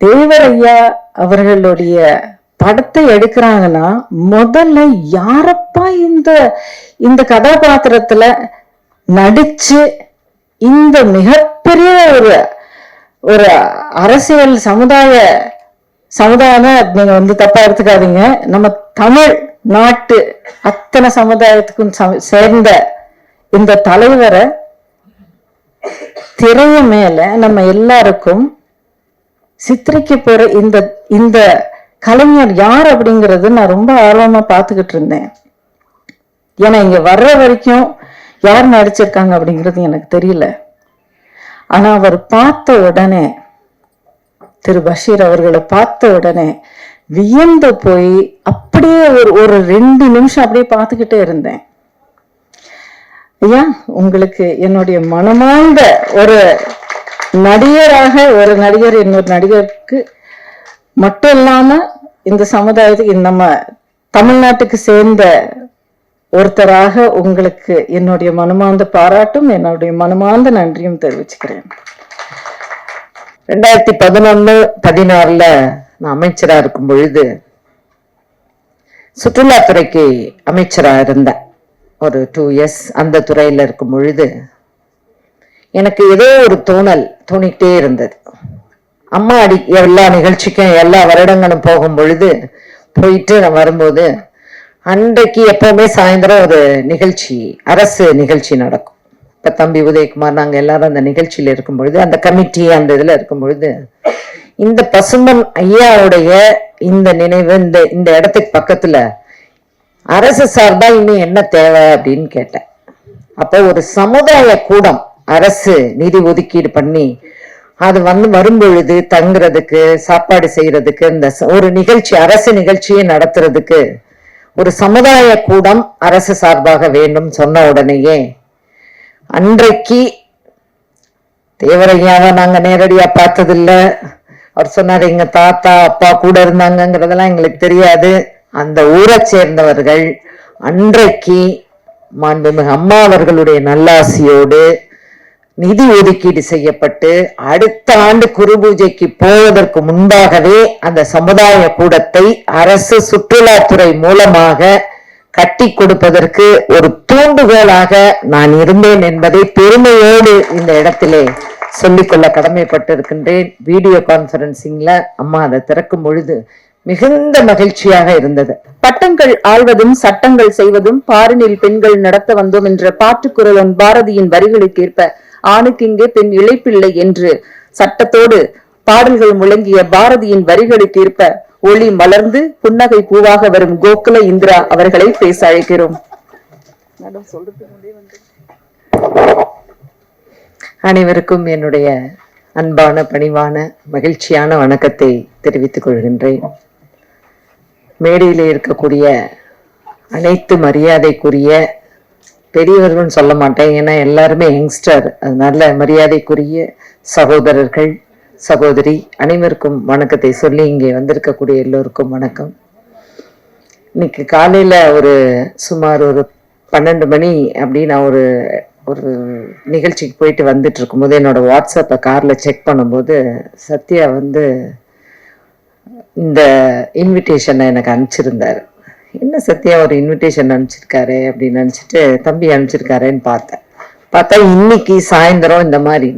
தேவர் ஐயா அவர்களுடைய படத்தை எடுக்கிறாங்கன்னா முதல்ல யாரப்பா இந்த கதாபாத்திரத்துல நடிச்சு இந்த மிகப்பெரிய ஒரு அரசியல் சமுதாயம் நீங்க தப்பா எடுத்துக்காதீங்க, நம்ம தமிழ் நாட்டு அத்தனை சமுதாயத்துக்கும் சேர்ந்த இந்த தலைவரை திரைய மேல நம்ம எல்லாருக்கும் சித்தரிக்க போற இந்த கலைஞர் யார் அப்படிங்கறது நான் ரொம்ப ஆர்வமா பாத்துக்கிட்டு இருந்தேன். ஏன்னா இங்க வர்ற வரைக்கும் யார் நடிச்சிருக்காங்க அப்படிங்கிறது எனக்கு தெரியல. ஆனா அவர் பார்த்த உடனே, திரு பஷீர் அவர்களை பார்த்த உடனே வியந்து போய் அப்படியே ஒரு 2 நிமிஷம் அப்படியே பார்த்துக்கிட்டே இருந்தேன். ஐயா, உங்களுக்கு என்னுடைய மனமார்ந்த ஒரு நடிகராக, ஒரு நடிகர் இன்னொரு நடிகருக்கு மட்டும் இல்லாம இந்த சமுதாயத்துக்கு, நம்ம தமிழ்நாட்டுக்கு சேர்ந்த ஒருத்தராக உங்களுக்கு என்னுடைய மனமார்ந்த பாராட்டும் என்னுடைய மனமார்ந்த நன்றியும் தெரிவிச்சுக்கிறேன். 2011-16 நான் அமைச்சரா இருக்கும் பொழுது சுற்றுலாத்துறைக்கு அமைச்சரா இருந்தேன். ஒரு 2 years அந்த துறையில இருக்கும் பொழுது எனக்கு ஏதோ ஒரு தோணிக்கிட்டே இருந்தது. அம்மா எல்லா நிகழ்ச்சிக்கும் எல்லா வருடங்களும் போகும் பொழுது போயிட்டு நான் வரும்போது அன்றைக்கு எப்பவுமே சாயந்தரம் ஒரு நிகழ்ச்சி, அரசு நிகழ்ச்சி நடக்கும். இப்ப தம்பி உதயகுமார் நாங்க எல்லாரும் அந்த நிகழ்ச்சியில இருக்கும் பொழுது, அந்த கமிட்டி அந்த இதுல இருக்கும் பொழுது, இந்த பசும்பொன் ஐயாவுடைய இந்த நினைவு இந்த இடத்துக்கு பக்கத்துல அரசு சார்பா இன்னும் என்ன தேவை அப்படின்னு கேட்டேன். அப்போ ஒரு சமுதாய கூடம் அரசு நிதி ஒதுக்கீடு பண்ணி அது வரும் பொழுது தங்குறதுக்கு, சாப்பாடு செய்யறதுக்கு, இந்த ஒரு நிகழ்ச்சி அரசு நாட்சியை நடத்துறதுக்கு ஒரு சமுதாய கூடம் அரசு சார்பாக வேண்டும் சொன்ன உடனேயே, அன்றைக்கு தேவரையாவை நாங்க நேரடியா பார்த்ததில்ல. அவர் சொன்னார் எங்க தாத்தா அப்பா கூட இருந்தாங்கிறதெல்லாம் எங்களுக்கு தெரியாது. அந்த ஊரை சேர்ந்தவர்கள் அன்றைக்கு மாண்புமிகு அம்மா அவர்களுடைய நல்லாசியோடு நிதி ஒதுக்கீடு செய்யப்பட்டு அடுத்த ஆண்டு குரு பூஜைக்கு போவதற்கு முன்பாகவே அந்த சமுதாய கூடத்தை அரசு சுற்றுலாத்துறை மூலமாக கட்டி கொடுப்பதற்கு ஒரு தூண்டுகோலாக நான் இருந்தேன் என்பதை பெருமையோடு இந்த இடத்திலே சொல்லிக்கொள்ள கடமைப்பட்டிருக்கின்றேன். வீடியோ கான்பரன்சிங்ல அம்மா அதை திறக்கும் பொழுது மிகுந்த மகிழ்ச்சியாக இருந்தது. பட்டங்கள் ஆள்வதும் சட்டங்கள் செய்வதும் பாரினில் பெண்கள் நடத்த வந்தோம் என்ற பாட்டுக்குரலன் பாரதியின் வரிகளுக்கேற்ப ஆணுக்கு இங்கே பெண் இழைப்பில்லை என்று சட்டத்தோடு பாடல்கள் முழங்கிய பாரதியின் வரிகளுக்கேற்ப ஒளி மலர்ந்து புன்னகை பூவாக வரும் கோகுல இந்திரா அவர்களை பேச அழைக்கிறோம். அனைவருக்கும் என்னுடைய அன்பான பணிவான மகிழ்ச்சியான வணக்கத்தை தெரிவித்துக் கொள்கின்றேன். மேடையில் இருக்கக்கூடிய அனைத்து மரியாதைக்குரிய பெரியவர்கள் சொல்ல மாட்டேன், ஏன்னா எல்லாருமே யங்ஸ்டர், அதனால மரியாதைக்குரிய சகோதரர்கள் சகோதரி அனைவருக்கும் வணக்கத்தை சொல்லி இங்கே வந்திருக்கக்கூடிய எல்லோருக்கும் வணக்கம். இன்னைக்கு காலையில சுமார் 12 மணி அப்படி நான் ஒரு நிகழ்ச்சிக்கு போயிட்டு வந்துட்டு இருக்கும்போது என்னோட வாட்ஸ்அப்பை கார்ல செக் பண்ணும்போது சத்யா இந்த இன்விடேஷனை எனக்கு அனுப்பிச்சிருந்தாரு. என்ன சத்யா ஒரு இன்விடேஷன் அனுப்பிச்சிருக்காரு அப்படின்னு நினச்சிட்டு தம்பி அனுப்பிச்சிருக்காருன்னு பார்த்தா இன்னைக்கு சாயந்தரம் இந்த மாதிரி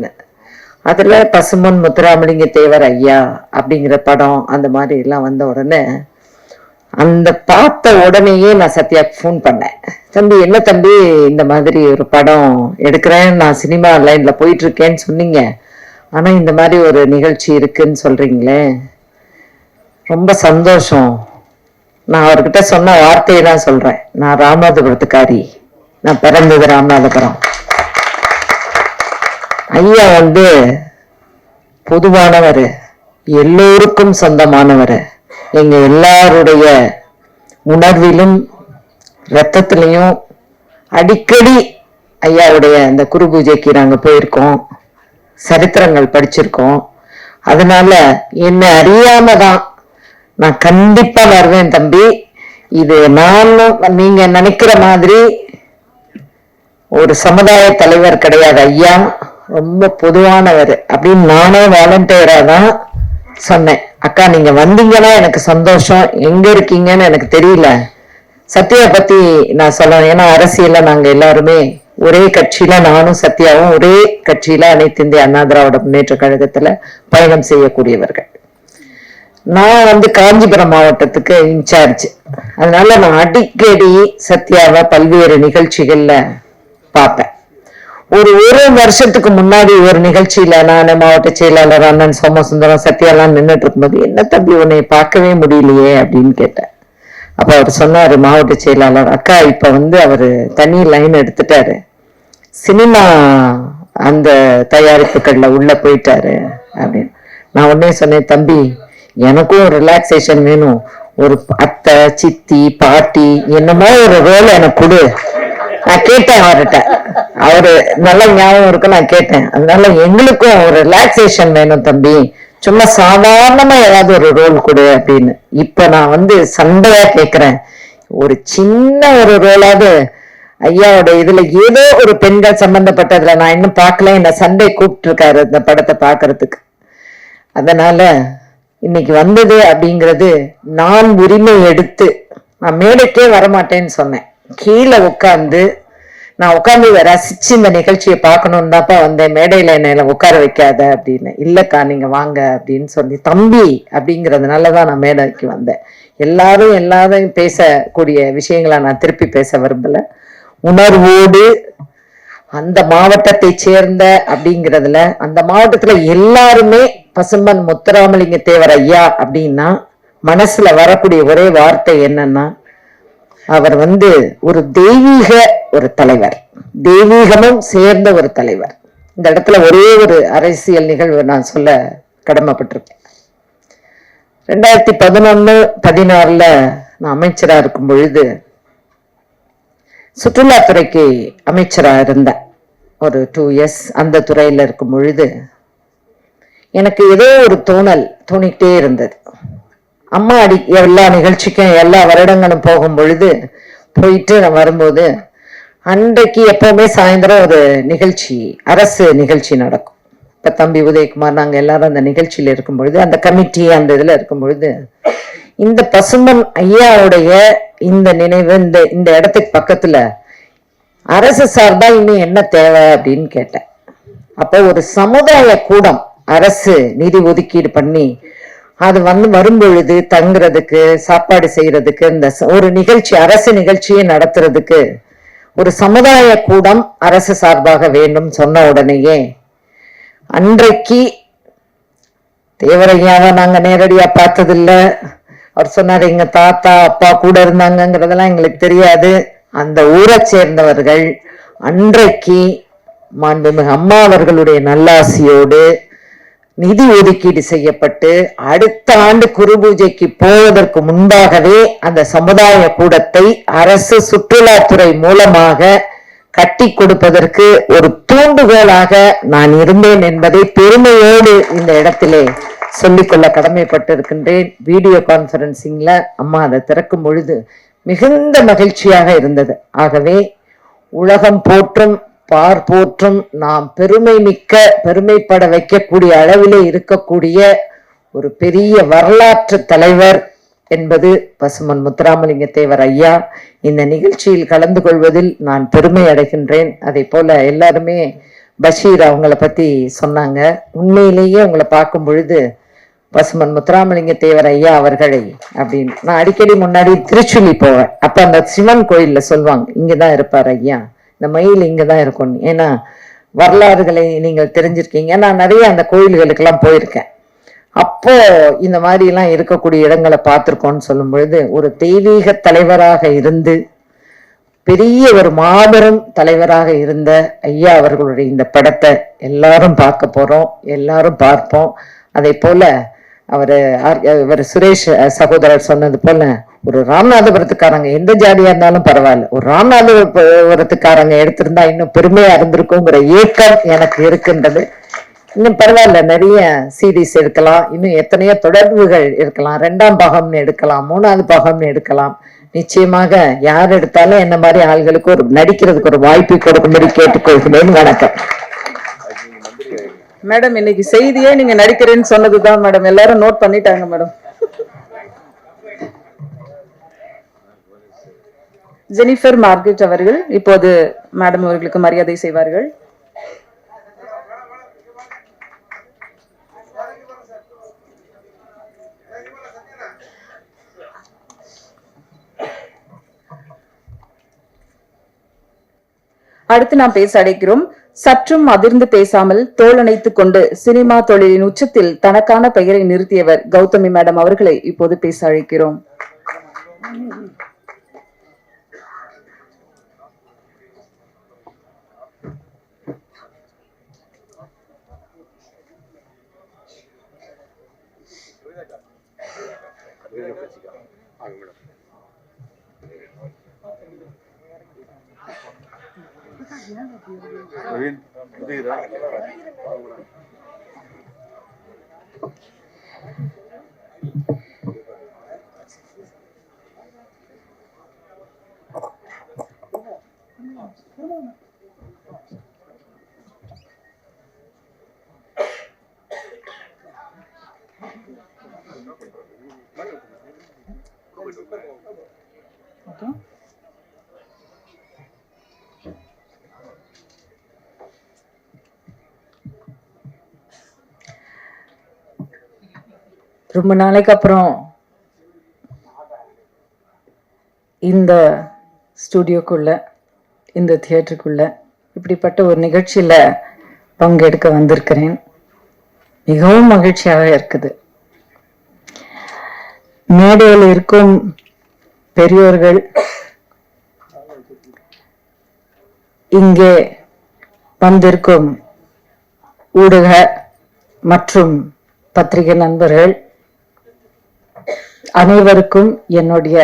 அதுல பசும்பொன் முத்துராமலிங்க தேவர் ஐயா அப்படிங்கிற படம் அந்த மாதிரி எல்லாம் வந்த உடனே அந்த பார்த்த உடனேயே நான் சத்யாவுக்கு ஃபோன் பண்ணேன். தம்பி என்ன தம்பி இந்த மாதிரி ஒரு படம் எடுக்கிறேன், நான் சினிமா லைன்ல போயிட்டு இருக்கேன்னு சொன்னீங்க, ஆனா இந்த மாதிரி ஒரு நிகழ்ச்சி இருக்குன்னு சொல்றீங்களே, ரொம்ப சந்தோஷம். நான் அவர்கிட்ட சொன்ன வார்த்தையை தான் சொல்றேன். நான் ராமநாதபுரத்துக்காரி, நான் பிறந்தது ராமநாதபுரம். ஐயா பொதுவானவர், எல்லோருக்கும் சொந்தமானவர், எங்க எல்லாருடைய உணர்விலும் ரத்தத்திலையும். அடிக்கடி ஐயாவுடைய அந்த குரு பூஜைக்கு நாங்க போயிருக்கோம், சரித்திரங்கள் படிச்சிருக்கோம். அதனால என்னை அறியாம தான் நான் கண்டிப்பா வருவேன் தம்பி. இது நானும் நீங்க நினைக்கிற மாதிரி ஒரு சமுதாய தலைவர் கிடையாது. ஐயா ரொம்ப பொதுவானவர் அப்படின்னு நானே வாலண்டியரா தான் சொன்னேன், அக்கா நீங்க வந்தீங்கன்னா எனக்கு சந்தோஷம், எங்க இருக்கீங்கன்னு எனக்கு தெரியல. சத்யா பத்தி நான் சொல்லுவேன், ஏன்னா அரசியல்ல நாங்க எல்லாருமே ஒரே கட்சியில, நானும் சத்யாவும் ஒரே கட்சியில அனைத்து இந்திய அண்ணா திராவிட முன்னேற்ற கழகத்துல பயணம் செய்யக்கூடியவர்கள். நான் காஞ்சிபுரம் மாவட்டத்துக்கு இன்சார்ஜ். அதனால நான் அடிக்கடி சத்யாவை பல்வேறு நிகழ்ச்சிகள்ல பார்ப்பேன். ஒரு வருஷத்துக்கு முன்னாடி ஒரு நிகழ்ச்சியில நான் மாவட்ட செயலாளர் அண்ணன் சோமசுந்தரம் சத்யாலாம் நின்றுட்டு இருக்கும்போது, என்ன தம்பி உன்னை பார்க்கவே முடியலையே அப்படின்னு கேட்டேன். அப்ப அவர் சொன்னாரு, மாவட்ட செயலாளர், அக்கா இப்ப அவரு தனி லைன் எடுத்துட்டாரு, சினிமா அந்த தயாரிப்புகள்ல உள்ள போயிட்டாரு அப்படின்னு. நான் உடனே சொன்னேன், தம்பி எனக்கும் ரிலாக்ஸேஷன் வேணும், ஒரு அத்தை சித்தி பாட்டி என்னமோ ஒரு ரோல் எனக்கு கொடு. நான் கேட்டேன் அவர்கிட்ட, அவரு நல்ல ஞாபகம் இருக்கு, நான் கேட்டேன். அதனால எங்களுக்கும் ஒரு ரிலாக்ஸேஷன் வேணும் தம்பி, சும்மா சாதாரணமா ஏதாவது ஒரு ரோல் கொடு அப்படின்னு. இப்ப நான் சண்டையா கேக்குறேன், ஒரு சின்ன ஒரு ரோலாவது ஐயாவோட இதுல ஏதோ ஒரு பெண்கள் சம்பந்தப்பட்டதுல நான் இன்னும் பார்க்கல, என்ன சண்டை கூப்பிட்டு இருக்காரு இந்த படத்தை பாக்குறதுக்கு. அதனால இன்னைக்கு வந்தது அப்படிங்கிறது, நான் உரிமை எடுத்து நான் மேடைக்கே வரமாட்டேன்னு சொன்னேன். கீழே நான் உட்காந்து ரசிச்சு இந்த நிகழ்ச்சியை பார்க்கணும்னு தான்ப்பா வந்தேன், மேடையில என்ன உட்கார வைக்காத அப்படின்னு. இல்லக்கா நீங்க வாங்க அப்படின்னு சொல்லி, தம்பி அப்படிங்கிறதுனாலதான் நான் மேடைக்கு வந்தேன். எல்லாரும் பேசக்கூடிய விஷயங்களை நான் திருப்பி பேச விரும்பல. உணர்வோடு அந்த மாவட்டத்தை சேர்ந்த அப்படிங்கிறதுல, அந்த மாவட்டத்துல எல்லாருமே பசும்பன் முத்துராமலிங்க தேவர் ஐயா அப்படின்னா மனசுல வரக்கூடிய ஒரே வார்த்தை என்னன்னா, அவர் ஒரு தெய்வீக ஒரு தலைவர், தெய்வீகமும் சேர்ந்த ஒரு தலைவர். இந்த இடத்துல ஒரே ஒரு அரசியல் நிகழ்வு நான் சொல்ல கடமைப்பட்டிருக்கேன். 2011-16 நான் அமைச்சரா இருக்கும் பொழுது, சுற்றுலாத்துறைக்கு அமைச்சரா இருந்த ஒரு 2 years அந்த துறையில இருக்கும் பொழுது எனக்கு ஏதோ ஒரு தோணிக்கிட்டே இருந்தது. அம்மா எல்லா நிகழ்ச்சிக்கும் எல்லா வருடங்களும் போகும் பொழுது போயிட்டு நான் வரும்போது, அன்றைக்கு எப்பவுமே சாயந்தரம் ஒரு நிகழ்ச்சி, அரசு நிகழ்ச்சி நடக்கும். இப்ப தம்பி உதயகுமார் நாங்க எல்லாரும் அந்த நிகழ்ச்சியில இருக்கும் பொழுது, அந்த கமிட்டி அந்த இதுல இருக்கும் பொழுது, இந்த பசும்பன் ஐயாவுடைய இந்த நினைவு இந்த இடத்துக்கு பக்கத்துல அரசு சார்பா இன்னும் என்ன தேவை அப்படின்னு கேட்டேன். அப்ப ஒரு சமுதாய கூடம் அரசு நிதி ஒதுக்கீடு பண்ணி அது வரும்பொழுது தங்குறதுக்கு, சாப்பாடு செய்யறதுக்கு, இந்த ஒரு நிகழ்ச்சி அரசு நாட்சியை நடத்துறதுக்கு ஒரு சமுதாய கூடம் அரசு சார்பாக வேண்டும் சொன்ன உடனேயே, அன்றைக்கு தேவரையாவை நாங்க நேரடியா பார்த்ததில்ல. அவர் சொன்னாரு, எங்க தாத்தா அப்பா கூட இருந்தாங்கிறதெல்லாம் எங்களுக்கு தெரியாது. அந்த ஊரை சேர்ந்தவர்கள் அன்றைக்கு மாண்புமிகு அம்மா அவர்களுடைய நல்லாசியோடு நிதி ஒதுக்கீடு செய்யப்பட்டு அடுத்த ஆண்டு குரு பூஜைக்கு போவதற்கு முன்பாகவே அந்த சமுதாய கூடத்தை அரசு சுற்றுலாத்துறை மூலமாக கட்டி கொடுப்பதற்கு ஒரு தூண்டுகோலாக நான் இருந்தேன் என்பதை பெருமையோடு இந்த இடத்திலே சொல்லிக்கொள்ள கடமைப்பட்டு இருக்கின்றேன். வீடியோ கான்பரன்சிங்ல அம்மா அதை திறக்கும் பொழுது மிகுந்த மகிழ்ச்சியாக இருந்தது. ஆகவே உலகம் போற்றும் பார் போற்றும் நாம் பெருமைப்பட வைக்கக்கூடிய அளவிலே இருக்கக்கூடிய ஒரு பெரிய வரலாற்று தலைவர் என்பது பசும்பொன் முத்துராமலிங்க தேவர் ஐயா. இந்த நிகழ்ச்சியில் கலந்து கொள்வதில் நான் பெருமை அடைகின்றேன். அதே போல எல்லாருமே பஷீர் அவங்கள பத்தி சொன்னாங்க. உண்மையிலேயே உங்களை பார்க்கும் பொழுது பசும்பொன் முத்துராமலிங்க தேவர் ஐயா அவர்களை அப்படின்னு நான் அடிக்கடி முன்னாடி திருச்சுழி போவேன். அப்ப அந்த சிவன் கோயில்ல சொல்லுவாங்க, இங்கதான் இருப்பார் ஐயா, இந்த மயில் இங்கதான் இருக்கும். ஏன்னா வரலாறுகளை நீங்கள் தெரிஞ்சிருக்கீங்க. நான் நிறைய அந்த கோயில்களுக்கெல்லாம் போயிருக்கேன். அப்போ இந்த மாதிரி எல்லாம் இருக்கக்கூடிய இடங்களை பார்த்திருக்கோம்னு சொல்லும் பொழுது, ஒரு தெய்வீக தலைவராக இருந்து பெரிய ஒரு மாபெரும் தலைவராக இருந்த ஐயா அவர்களுடைய இந்த படத்தை எல்லாரும் பார்க்க போறோம், எல்லாரும் பார்ப்போம். அதே போல அவர் சுரேஷ் சகோதரர் சொன்னது போல, ஒரு ராமநாதபுரத்துக்காரங்க எந்த ஜாதியா இருந்தாலும் பரவாயில்ல, ஒரு ராமநாதபுரத்துக்காரங்க எடுத்திருந்தா இன்னும் பெருமையா இருந்திருக்குங்கிற ஏக்கம் எனக்கு இருக்கின்றது. இன்னும் பரவாயில்ல, நிறைய சீரீஸ் எடுக்கலாம், இன்னும் எத்தனையோ தொடர்புகள் இருக்கலாம், 2ஆம் பாகம்னு எடுக்கலாம், 3வது பாகம்னு எடுக்கலாம். நிச்சயமாக யார் எடுத்தாலும் என்ன மாதிரி ஆள்களுக்கு ஒரு நடிக்கிறதுக்கு ஒரு வாய்ப்பு கொடுக்கும்படி கேட்டுக்கொள்கிறேன். வணக்கம். மேடம் இன்னைக்கு செய்தியே நீங்க நடிக்கிறேன்னு சொன்னதுதான் மேடம், எல்லாரும் நோட் பண்ணிட்டாங்க மேடம். ஜெனிஃபர் மார்கரெட் அவர்கள் இப்போது மேடம் அவர்களுக்கு மரியாதை செய்வார்கள். அடுத்து நாம் பேச அழைக்கிறோம். சற்றும் அதிர்ந்து பேசாமல் தோளணைத்துக் கொண்டு சினிமா தொழிலின் உச்சத்தில் தனக்கான பெயரை நிறுத்தியவர் கௌதமி மேடம் அவர்களை இப்போது பேச அழைக்கிறோம். ரொம்ப நாளைக்கு அப்புறம் இந்த ஸ்டுடியோக்குள்ள, இந்த தியேட்டருக்குள்ள இப்படிப்பட்ட ஒரு நிகழ்ச்சியில பங்கெடுக்க வந்திருக்கிறேன். மிகவும் மகிழ்ச்சியாக இருக்குது. மேடையில் இருக்கும் பெரியோர்கள், இங்கே வந்திருக்கும் ஊடக மற்றும் பத்திரிகை நண்பர்கள் அனைவருக்கும் என்னுடைய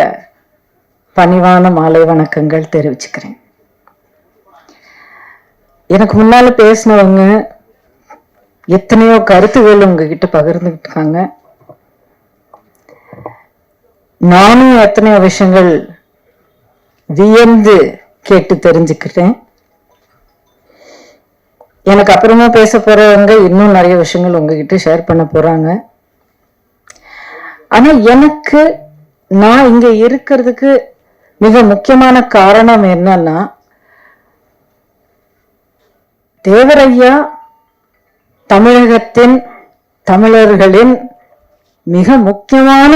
பணிவான மாலை வணக்கங்கள் தெரிவிச்சுக்கிறேன். எனக்கு முன்னால பேசினவங்க எத்தனையோ கருத்துகள் உங்ககிட்ட பகிர்ந்துக்கிட்டாங்க. நானும் எத்தனையோ விஷயங்கள் வியந்து கேட்டு தெரிஞ்சுக்கிட்டேன். எனக்கு அப்புறமா பேச போறவங்க இன்னும் நிறைய விஷயங்கள் உங்ககிட்ட ஷேர் பண்ண போறாங்க. ஆனா எனக்கு நான் இங்க இருக்கிறதுக்கு மிக முக்கியமான காரணம் என்னன்னா, தேவரையா தமிழகத்தின் தமிழர்களின் மிக முக்கியமான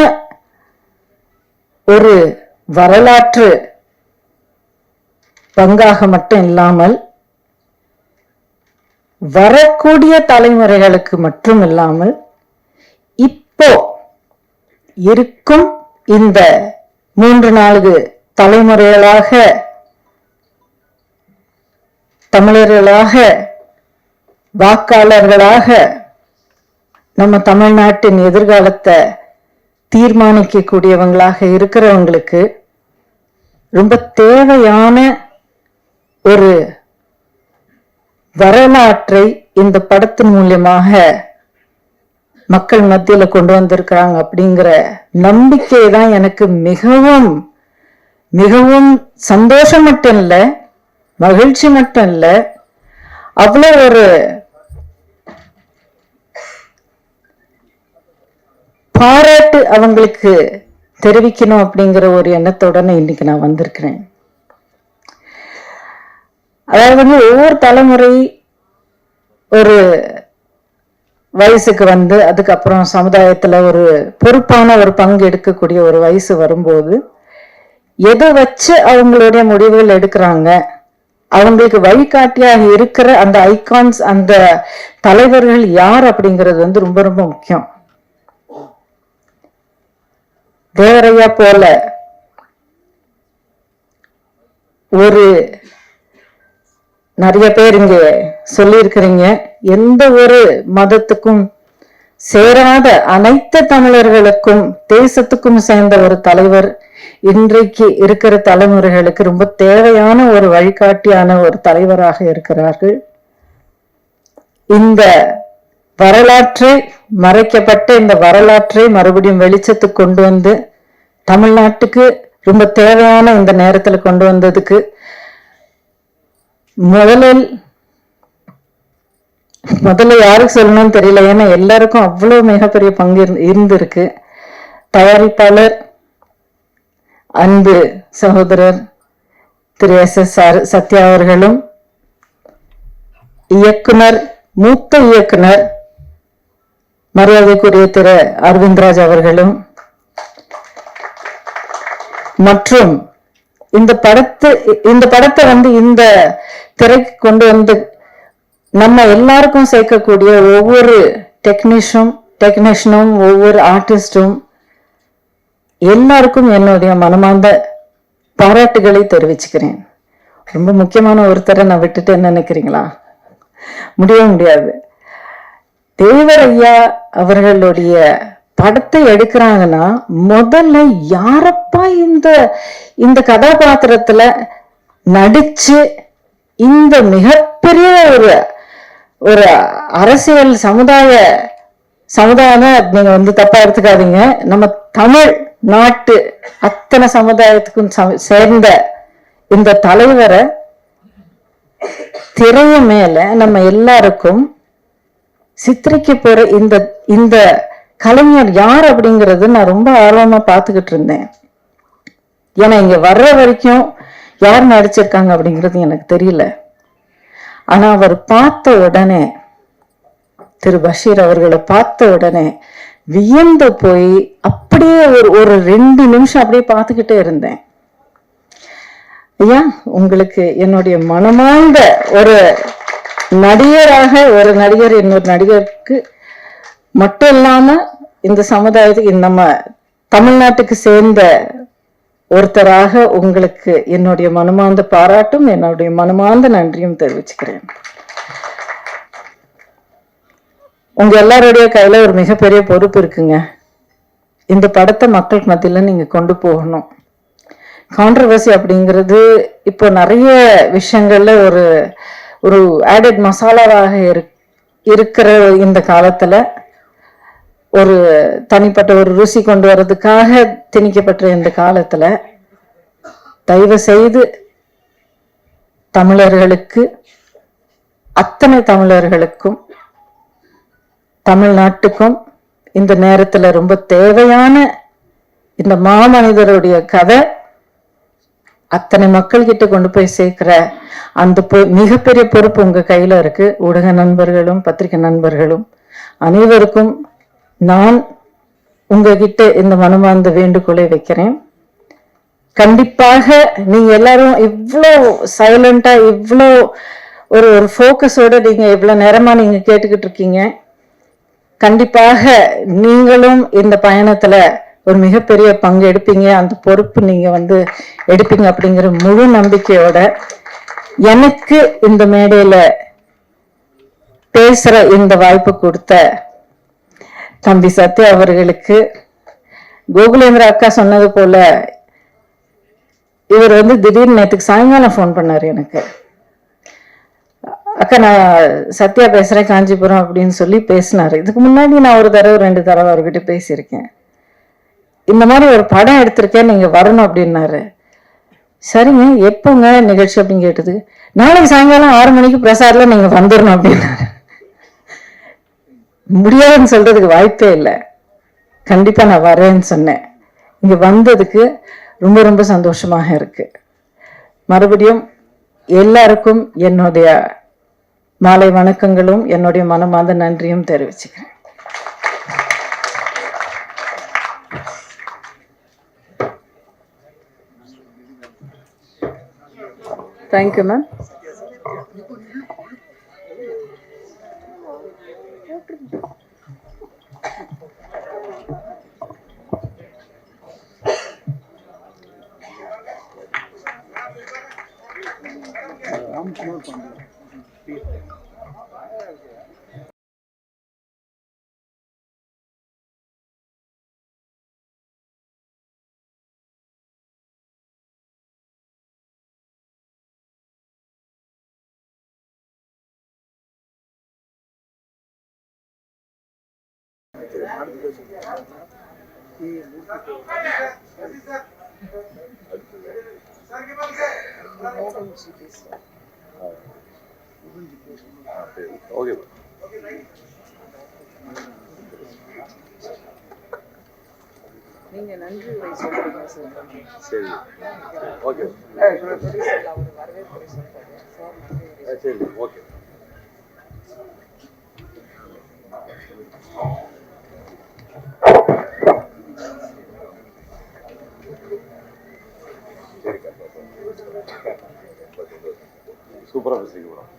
ஒரு வரலாற்று பங்காக மட்டும் இல்லாமல் வரக்கூடிய தலைமுறைகளுக்கு மட்டும் இல்லாமல் இப்போ இருக்கும் இந்த 3-4 தலைமுறைகளாக தமிழர்களாக வாக்காளர்களாக நம்ம தமிழ்நாட்டின் எதிர்காலத்தை தீர்மானிக்க கூடியவங்களாக இருக்கிறவங்களுக்கு ரொம்ப தேவையான ஒரு வரலாற்றை இந்த படத்தின் மூலியமாக மக்கள் மத்தியில கொண்டு வந்திருக்கிறாங்க அப்படிங்கிற நம்பிக்கை தான் எனக்கு மிகவும் மிகவும் சந்தோஷம் மட்டும் இல்ல, மகிழ்ச்சி மட்டும் இல்ல, அவ்வளவு ஒரு பாராட்டு அவங்களுக்கு தெரிவிக்கணும் அப்படிங்கிற ஒரு எண்ணத்தோட இன்னைக்கு நான் வந்திருக்கிறேன். அதாவது ஒவ்வொரு தலைமுறை ஒரு வயசுக்கு வந்து அதுக்கப்புறம் சமுதாயத்துல ஒரு பொறுப்பான ஒரு பங்கு எடுக்கக்கூடிய ஒரு வயசு வரும்போது எதை வச்சு அவங்களுடைய முடிவுகள் எடுக்கிறாங்க, அவங்களுக்கு வழிகாட்டியாக இருக்கிற அந்த ஐகான்ஸ், அந்த தலைவர்கள் யார் அப்படிங்கிறது வந்து ரொம்ப ரொம்ப முக்கியம். தேவரையா போல ஒரு நிறைய பேர் இங்க சொல்லியிருக்கிறீங்க, எந்த ஒரு மதத்துக்கும் சேராத அனைத்து தமிழர்களுக்கும் தேசத்துக்கும் சேர்ந்த ஒரு தலைவர் இன்றைக்கு இருக்கிற தலைமுறைகளுக்கு ரொம்ப தேவையான ஒரு வழிகாட்டியான ஒரு தலைவராக இருக்கிறார்கள். இந்த வரலாற்றை மறைக்கப்பட்ட இந்த வரலாற்றை மறுபடியும் வெளிச்சத்துக்கு கொண்டு வந்து தமிழ்நாட்டுக்கு ரொம்ப தேவையான இந்த நேரத்துல கொண்டு வந்ததுக்கு முதலில் முதல்ல யாருக்கு சொல்லணும்னு தெரியல, ஏன்னா எல்லாருக்கும் அவ்வளவு மிகப்பெரிய பங்கு இருந்திருக்கு. தயாரிப்பாளர் அன்பு சகோதரர் திரு SSR சத்யா அவர்களும், இயக்குனர் மூத்த இயக்குனர் மரியாதைக்குரிய திரு அரவிந்த்ராஜ் அவர்களும், மற்றும் இந்த படத்தை இந்த திரைக்கு கொண்டு வந்து நம்ம எல்லாருக்கும் சேர்க்கக்கூடிய ஒவ்வொரு டெக்னீஷியனும் ஒவ்வொரு ஆர்டிஸ்டும் எல்லாருக்கும் என்னுடைய மனமார்ந்த பாராட்டுகளை தெரிவிச்சுக்கிறேன். ரொம்ப முக்கியமான ஒருத்தரை நான் விட்டுட்டேன்னு நினைக்கிறீங்களா? முடியாது. தேவர் ஐயா அவர்களுடைய படத்தை எடுக்கிறாங்கன்னா முதல்ல யாரப்பா இந்த கதாபாத்திரத்துல நடிச்சு இந்த மிகப்பெரிய ஒரு அரசியல் சமுதாயம் நீங்க தப்பா எடுத்துக்காதீங்க, நம்ம தமிழ் நாட்டு அத்தனை சமுதாயத்துக்கும் சேர்ந்த இந்த தலைவரை திரைய மேல நம்ம எல்லாருக்கும் சித்தரிக்க போற இந்த கலைஞர் யார் அப்படிங்கறது நான் ரொம்ப ஆர்வமா பாத்துக்கிட்டு இருந்தேன். ஏன்னா இங்க வர்ற வரைக்கும் யார் நடிச்சிருக்காங்க அப்படிங்கிறது எனக்கு தெரியல. ஆனா அவர் பார்த்த உடனே, திரு பஷீர் அவர்களை பார்த்த உடனே வியந்து போய் அப்படியே ஒரு 2 நிமிஷம் அப்படியே பார்த்துக்கிட்டே இருந்தேன். ஐயா, உங்களுக்கு என்னுடைய மனமார்ந்த ஒரு நடிகராக, ஒரு நடிகர் இன்னொரு நடிகருக்கு மட்டும் இல்லாம இந்த சமுதாயத்துக்கு, நம்ம தமிழ்நாட்டுக்கு சேர்ந்த ஒருத்தராக உங்களுக்கு என்னுடைய மனமார்ந்த பாராட்டும் என்னுடைய மனமார்ந்த நன்றியும் தெரிவிச்சுக்கிறேன். உங்க எல்லாருடைய கையில ஒரு மிகப்பெரிய பொறுப்பு இருக்குங்க. இந்த படத்தை மக்கள் மத்தியில நீங்க கொண்டு போகணும். கான்ட்ரவர்சி அப்படிங்கிறது இப்போ நிறைய விஷயங்கள்ல ஒரு ஆடட் மசாலாவாக இருக்கிற இந்த காலத்துல ஒரு தனிப்பட்ட ஒரு ருசி கொண்டு வர்றதுக்காக திணிக்கப்பட்ட இந்த காலத்துல தயவு செய்து தமிழர்களுக்கு, அத்தனை தமிழர்களுக்கும், தமிழ்நாட்டுக்கும் இந்த நேரத்துல ரொம்ப தேவையான இந்த மாமனிதருடைய கதை அத்தனை மக்கள் கிட்ட கொண்டு போய் சேர்க்கிற அந்த மிகப்பெரிய பொறுப்பு உங்க கையில இருக்கு. ஊடக நண்பர்களும் பத்திரிகை நண்பர்களும் அனைவருக்கும் நான் உங்ககிட்ட இந்த மனமார்ந்த வேண்டுகோளை வைக்கிறேன். கண்டிப்பாக நீங்க எல்லாரும் இவ்வளோ சைலண்டா, இவ்வளோ ஒரு ஃபோக்கஸோட நீங்க இவ்வளவு நேரமா நீங்க கேட்டுக்கிட்டு இருக்கீங்க. கண்டிப்பாக நீங்களும் இந்த பயணத்துல ஒரு மிகப்பெரிய பங்கு எடுப்பீங்க. அந்த பொறுப்பு நீங்க எடுப்பீங்க அப்படிங்கிற முழு நம்பிக்கையோட எனக்கு இந்த மேடையில பேசுற இந்த வாய்ப்பு கொடுத்த தம்பி சத்யா அவர்களுக்கு, கோகுலேந்திர அக்கா சொன்னது போல இவர் திடீர்னு நேற்றுக்கு சாயங்காலம் ஃபோன் பண்ணாரு எனக்கு. அக்கா, நான் சத்யா பேசுறேன் காஞ்சிபுரம் அப்படின்னு சொல்லி பேசினாரு. இதுக்கு முன்னாடி நான் 1 தடவை 2 தடவை அவர்கிட்ட பேசியிருக்கேன். இந்த மாதிரி ஒரு படம் எடுத்திருக்கேன், நீங்க வரணும் அப்படின்னாரு. சரிங்க, எப்போங்க நிகழ்ச்சி அப்படின்னு கேட்டது. நாளைக்கு சாயங்காலம் 6 மணிக்கு பிரசாத்ல நீங்க வந்துடணும் அப்படின்னாரு. முடியாதுன்னு சொல்றதுக்கு வாய்ப்பே இல்லை. கண்டிப்பா நான் வரேன்னு சொன்னேன். இங்க வந்ததுக்கு ரொம்ப ரொம்ப சந்தோஷமாக இருக்கு. மறுபடியும் எல்லாருக்கும் என்னுடைய மாலை வணக்கங்களும் என்னுடைய மனமார்ந்த நன்றியும் தெரிவிச்சுக்கிறேன். Thank you ma'am. Okay. நீங்க நன்றி உரை சொல்றீங்க சார். சரி ஓகே வரவேற்புரை சொல்றாரு சார். சரி ஓகே. சூப்பராக பேசுறீங்க மேடம்.